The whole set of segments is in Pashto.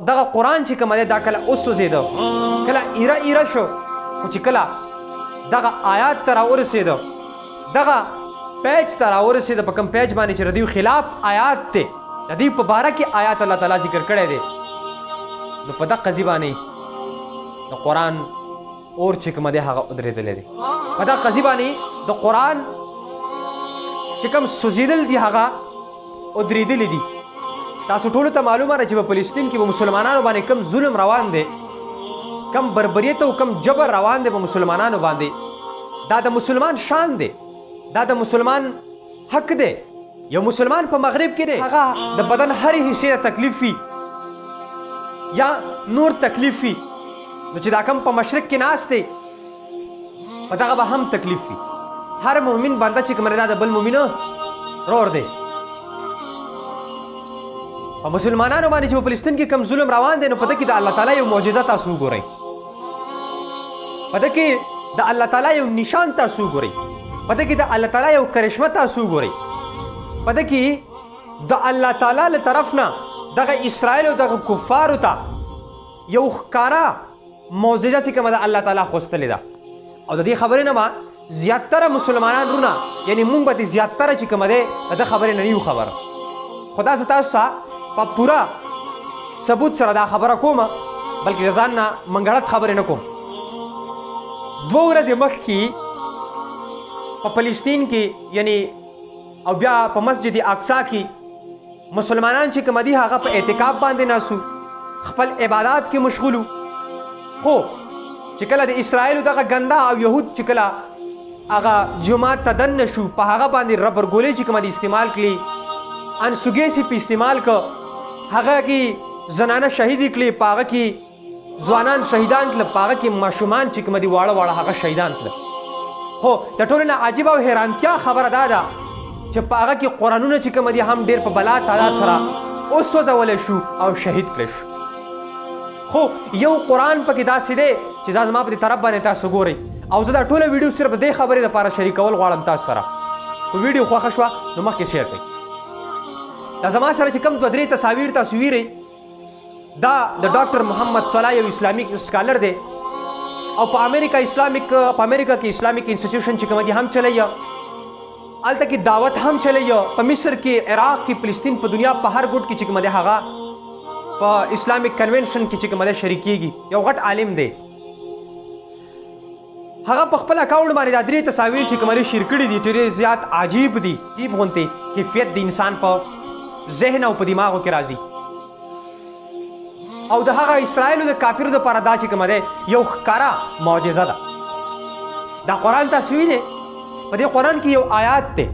دغه قرآن چې کوم دی دا کله وسوځېده کله ایره ایره شو خو چې کله دغه آیات ته راورسېده دغه پیج ته راورسېده په کوم پیج باندې چې د دوی خلاف آیات دی د دوی په باره کې آیات الله تعالی ذکر کړی دی نو په دغه قضیې باندې د قرآن اور چې کوم دی هغه ودرېدلی دی په دغه قضیې باندې د قرآن چې کوم سوځېدل دي هغه ودرېدلي دي تاسو ټولو ته معلومه ده چې په فلسطین کې به مسلمانانو باندې کم ظلم روان دی کم بربریت او کم جبر روان دی په مسلمانانو باندې دا د مسلمان شان دی دا د مسلمان حق دی یو مسلمان په مغرب کې دی هغه د بدن هرې حصې ته تکلیف وي یا نور تکلیف وي نو چې دا کم په مشرق کې ناست دی په دغه به هم تکلیف وي هر مؤمن بنده چې کوم دی دا د بل مؤمن رور دی په مسلمانانو باندې چې په فلسطین کې کم ظلم روان دی نو په دې کې د الله تعالی یو معجزه تاسو وګورئ په دې کې د الله تعالی یو نشان تاسو وګورئ په دې کې د الله تعالی یو کرشمه تاسو وګورئ په دې کې د الله تعالی له طرف نه دغه اسرائیل او دغه کفارو ته یو ښکارا معجزه چې کومه د الله تعالی خوستلې ده او د دې خبرې نه ما زیاتره مسلمانان رونه یعنی مونږ به زیاتره چې کومه ده د خبرې نه یو خبره خدا سے تاسو په پورا ثبوت سره دا خبره کومه بلکې ځان نه منګړت خبرې نه کوم 2 ورځې مخکې په فلسطین کې یعنی او بیا په مسجد اقصا کې مسلمانان چې کوم دي هغه په اعتکاف باندې ناسو خپل عبادت کې مشغولو خو چې کله د اسرائیل دغه ګنده او يهود چې کله هغه جماعت تدن شو په هغه باندې ربر ګولې چې کوم دي استعمال کړي ان سوګې سي په استعمال ک هغه کې زنانه شهید کړي پاغه کې ځوانان شهیدان کړي پاغه کې ماشومان چې کوم دي واړه واړه هغه شهیدان کړي خو د ټولو نه عجیب او حیرانتیا خبره دا ده چې پاغه کې قرآنونه چې کوم دي هم ډېر په بلا تعداد سره وسوځولی شو او شهید کړی شو خو یو قرآن پکې داسې دی چې زما په دې طرف باندې تاسو ګورئ او زه دا ټوله ویډیو صرف دې خبرې لپاره شریکول غواړم تاسو سره که ویډیو خوښه شوه نو مخکې شیر کړئ دا زما سره چې کوم 2-3 تصاویر تاسو ویرئ دا د ډاکټر محمد صلاح یو اسلامیک سکالر دی او په امریکا کې اسلامیک انسټیټیوشن چې کوم دي هم چلی هلته کې دعوت هم چلی په مصر کې عراق کې فلسطین په دنیا په هر ګوټ کې چې کوم دی هغه په اسلامیک کنونشن کې چې کوم دی شریکېږي یو غټ عالم دی هغه په خپل اکاونټ باندې دا 3 تصاویر چې کوم شیر کړي دي ډېرې زیات عجیب دي عجیب غونتې کیفیت د انسان په ذهن او په دماغو کې راځي او د هغه اسرائیلو د کافرو دپاره دا چې کومه دی یو ښکاره معجزه ده دا قرآن تاسو وینئ په دې قرآن کې یو آیات دی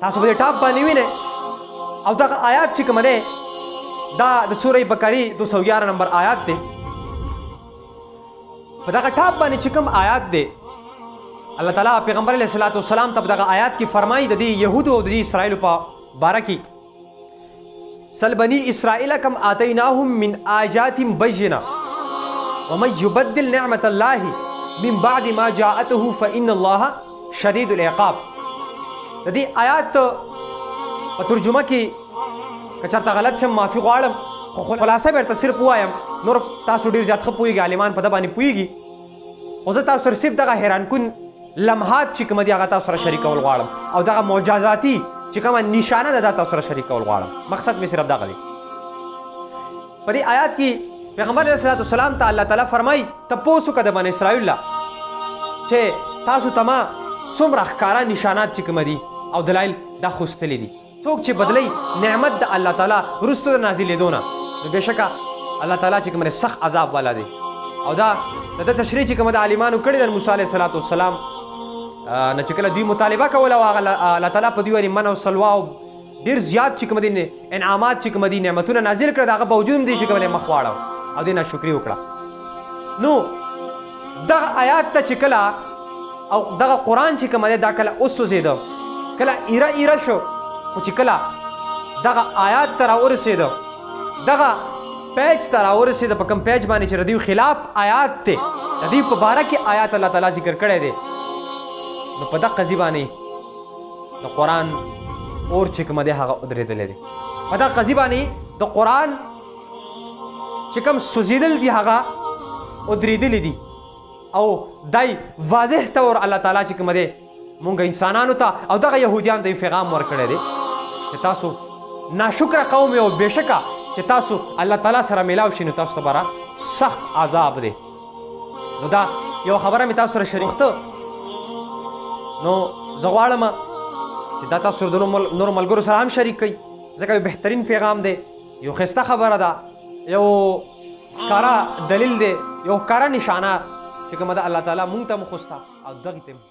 تاسو په دې ټاپ باندې وینئ او دغه آیات چې کومه دی دا د سورې بقرې 211 نمبر آیات دی په دغه ټاپ باندې چې کوم آیات دی الله تعالی پیغمبر علیه الصلاۃ والسلام ته دغه آیات کې فرمایي د دې یهودو او د دې اسرائیلو په باره کې سل بني اسرائیل کم آتیناهم من آیات بینہ ومن یبدل نعمت اللہ من بعد ما جاءته فإن اللہ شدید العقاب د دې آیات په ترجمه کې که چېرته غلط شم معافي غواړم خو خلاصه به درته صرف ووایم نور تاسو ډېر زیات ښه پوهېږي عالمان په ده باندې پوهېږي خو زه تاسو سره صرف دغه حیرانکن لمحات چې کومه دي هغه تاسو سره شریکول غواړم او دغه معجزاتي چې کومه نشانه ده دا تاسو سره شریکول غواړم مقصد مې صرف دغه دی په دې آیات کې پیغمبر علیه الصلاۃ والسلام ته الله تعالی فرمایي تپوس وکړه د بني اسرائیل نه چې تاسو ته ما څومره ښکاره نشانات چې کومه دي او دلایل دا خوستلي دي څوک چې بدلی نعمت د الله تعالی وروسته د نازلېدو نه نو بېشکه الله تعالی چې کوم سخت عذاب والا دی او دا د ده تشریح چې کومه د عالمانو کړې ده موسی علیه الصلاۃ والسلام نه چې کله دوی مطالبه کوله او هغه الله تعالی په دوی باندې من او سلوا او ډېر زیات چې کوم دي انعامات چې کوم دي نعمتونه نازل کړه د هغه باوجود هم دی چې کوم مخ واړه او دې ناشکري وکړه نو دغه آیات ته چې کله او دغه قرآن چې کوم دی دا کله وسوځېده کله ایره ایره شو خو چې کله دغه آیات ته راورسېده دغه پیج ته راورسېده په کوم پیج باندې چې د دوی خلاف آیات دی د دوی په باره کې آیات الله تعالی ذکر کړی دی نو په دغه قضیې باندې د قرآن اور چې کومه دی هغه ودرېدلی دی په دغه قضیې باندې د قرآن چې کوم سوځېدل دي هغه ودرېدلي دي او دای واضح طور الله تعالی چې کوم دی مونږ انسانانو ته او دغه یهودیانو ته یې پیغام ورکړی دی چې تاسو ناشکره قوم یو بېشکه چې تاسو الله تعالی سره میلاو شئ نو تاسو ته به سخت عذاب دی نو دا یو خبره مې تاسو سره شریکته نو زه غواړم چې دا تاسو د نورو ملګرو سره هم شریک کړئ ځکه یو بهترین پیغام دی یو ښایسته خبره ده یو ښکاره دلیل دی یو ښکاره نشانه چې کومه ده الله تعالی مونږ ته مخوسته او دغې ته